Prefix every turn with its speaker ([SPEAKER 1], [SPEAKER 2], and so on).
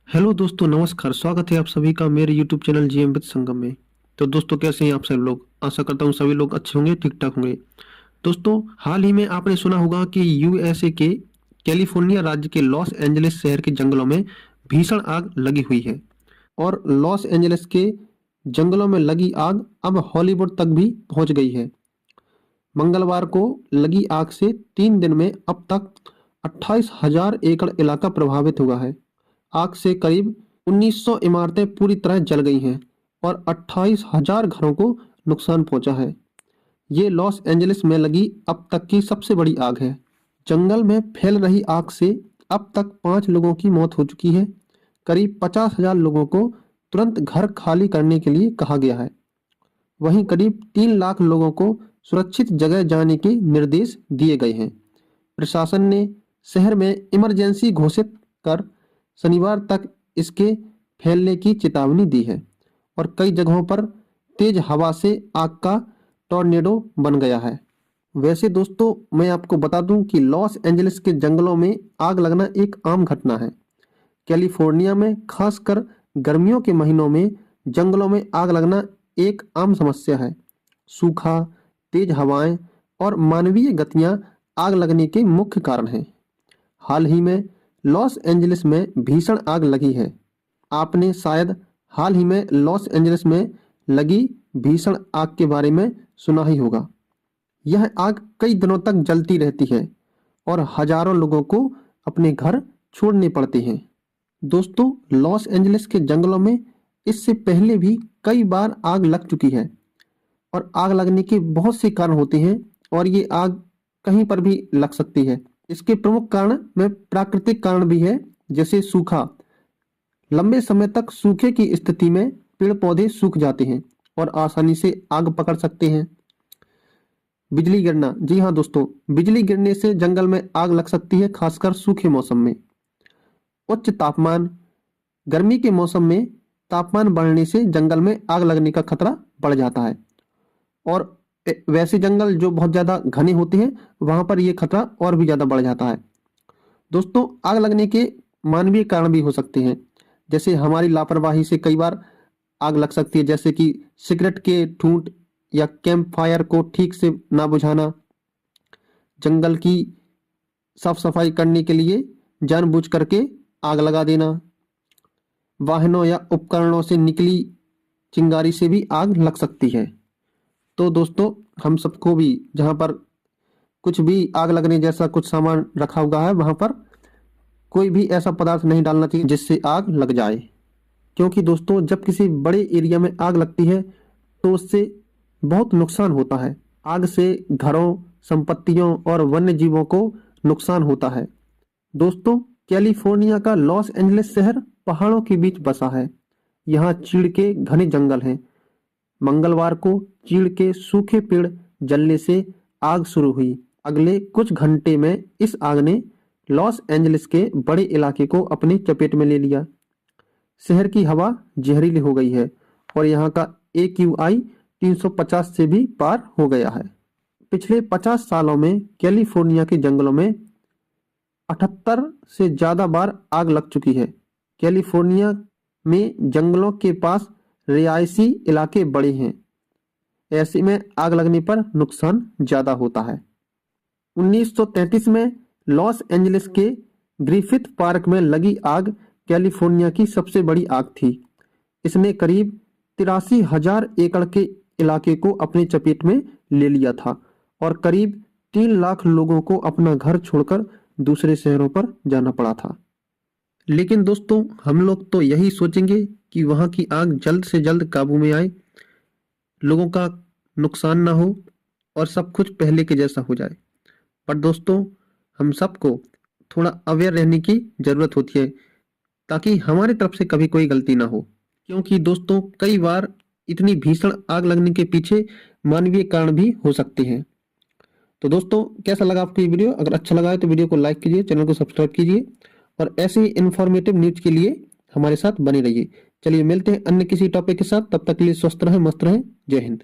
[SPEAKER 1] Hello दोस्तों, नमस्कार। स्वागत है आप सभी का मेरे यूट्यूब चैनल जीएम विद संगम में। तो दोस्तों, कैसे हैं आप सभी लोग? आशा करता हूं सभी लोग अच्छे होंगे, ठीक ठाक होंगे। दोस्तों, हाल ही में आपने सुना होगा कि यूएसए के कैलिफोर्निया राज्य के लॉस एंजलिस शहर के जंगलों में भीषण आग लगी हुई है। और लॉस एंजलिस के जंगलों में लगी आग अब हॉलीवुड तक भी पहुंच गई है। मंगलवार को लगी आग से 3 दिन में अब तक 28,000 एकड़ इलाका प्रभावित हुआ है। आग से करीब 1900 इमारतें पूरी तरह जल गई हैं और 28,000 घरों को नुकसान पहुंचा है। ये लॉस एंजलिस में लगी अब तक की सबसे बड़ी आग है। जंगल में फैल रही आग से अब तक 5 लोगों की मौत हो चुकी है। करीब 50,000 लोगों को तुरंत घर खाली करने के लिए कहा गया है। वहीं करीब 3 लाख लोगों को सुरक्षित जगह जाने के निर्देश दिए गए हैं। प्रशासन ने शहर में इमरजेंसी घोषित कर शनिवार तक इसके फैलने की चेतावनी दी है और कई जगहों पर तेज हवा से आग का टॉर्नेडो बन गया है। वैसे दोस्तों, मैं आपको बता दूं कि लॉस एंजलिस के जंगलों में आग लगना एक आम घटना है। कैलिफोर्निया में खासकर गर्मियों के महीनों में जंगलों में आग लगना एक आम समस्या है। सूखा, तेज हवाएं और मानवीय गतियां आग लगने के मुख्य कारण हैं। हाल ही में लॉस एंजलिस में भीषण आग लगी है। आपने शायद हाल ही में लॉस एंजलिस में लगी भीषण आग के बारे में सुना ही होगा। यह आग कई दिनों तक जलती रहती है और हजारों लोगों को अपने घर छोड़ने पड़ते हैं। दोस्तों, लॉस एंजलिस के जंगलों में इससे पहले भी कई बार आग लग चुकी है और आग लगने के बहुत से कारण होते हैं और ये आग कहीं पर भी लग सकती है। इसके प्रमुख कारण में प्राकृतिक कारण भी है, जैसे सूखा। लंबे समय तक सूखे की स्थिति में पेड़ पौधे सूख जाते हैं और आसानी से आग पकड़ सकते हैं। बिजली गिरना, जी हाँ दोस्तों, बिजली गिरने से जंगल में आग लग सकती है, खासकर सूखे मौसम में। उच्च तापमान, गर्मी के मौसम में तापमान बढ़ने से जंगल में आग लगने का खतरा बढ़ जाता है और वैसे जंगल जो बहुत ज्यादा घने होते हैं वहां पर यह खतरा और भी ज्यादा बढ़ जाता है। दोस्तों, आग लगने के मानवीय कारण भी हो सकते हैं, जैसे हमारी लापरवाही से कई बार आग लग सकती है, जैसे कि सिगरेट के ठूंठ या कैंप फायर को ठीक से ना बुझाना, जंगल की साफ सफाई करने के लिए जानबूझ करके आग लगा देना, वाहनों या उपकरणों से निकली चिंगारी से भी आग लग सकती है। तो दोस्तों, हम सबको भी जहां पर कुछ भी आग लगने जैसा कुछ सामान रखा हुआ है वहां पर कोई भी ऐसा पदार्थ नहीं डालना चाहिए जिससे आग लग जाए। क्योंकि दोस्तों, जब किसी बड़े एरिया में आग लगती है तो उससे बहुत नुकसान होता है। आग से घरों, संपत्तियों और वन्य जीवों को नुकसान होता है। दोस्तों, कैलिफोर्निया का लॉस एंजलिस शहर पहाड़ों के बीच बसा है। यहाँ चीड़ के घने जंगल हैं। मंगलवार को चीड़ के सूखे पेड़ जलने से आग शुरू हुई। अगले कुछ घंटे में इस आग ने लॉस एंजलिस के बड़े इलाके को अपने चपेट में ले लिया। शहर की हवा जहरीली हो गई है और यहाँ का AQI 350 से भी पार हो गया है। पिछले 50 सालों में कैलिफोर्निया के जंगलों में 78 से ज्यादा बार आग लग चुकी है। कैलिफोर्निया में जंगलों के पास रिहायशी इलाके बड़े हैं, ऐसे में आग लगने पर नुकसान ज्यादा होता है। 1933 में लॉस एंजलिस के ग्रिफिथ पार्क में लगी आग कैलिफोर्निया की सबसे बड़ी आग थी। इसने करीब 83,000 एकड़ के इलाके को अपने चपेट में ले लिया था और करीब 3 लाख लोगों को अपना घर छोड़कर दूसरे शहरों पर जाना पड़ा था। लेकिन दोस्तों, हम लोग तो यही सोचेंगे कि वहां की आग जल्द से जल्द काबू में आए, लोगों का नुकसान ना हो और सब कुछ पहले के जैसा हो जाए। पर दोस्तों, हम सबको थोड़ा अवेयर रहने की जरूरत होती है ताकि हमारी तरफ से कभी कोई गलती ना हो। क्योंकि दोस्तों, कई बार इतनी भीषण आग लगने के पीछे मानवीय कारण भी हो सकते हैं। तो दोस्तों, कैसा लगा आपको ये वीडियो? अगर अच्छा लगा है तो वीडियो को लाइक कीजिए, चैनल को सब्सक्राइब कीजिए और ऐसे ही इंफॉर्मेटिव न्यूज के लिए हमारे साथ बने रहिए। चलिए मिलते हैं अन्य किसी टॉपिक के साथ, तब तक के लिए स्वस्थ रहें, मस्त रहें। जय हिंद।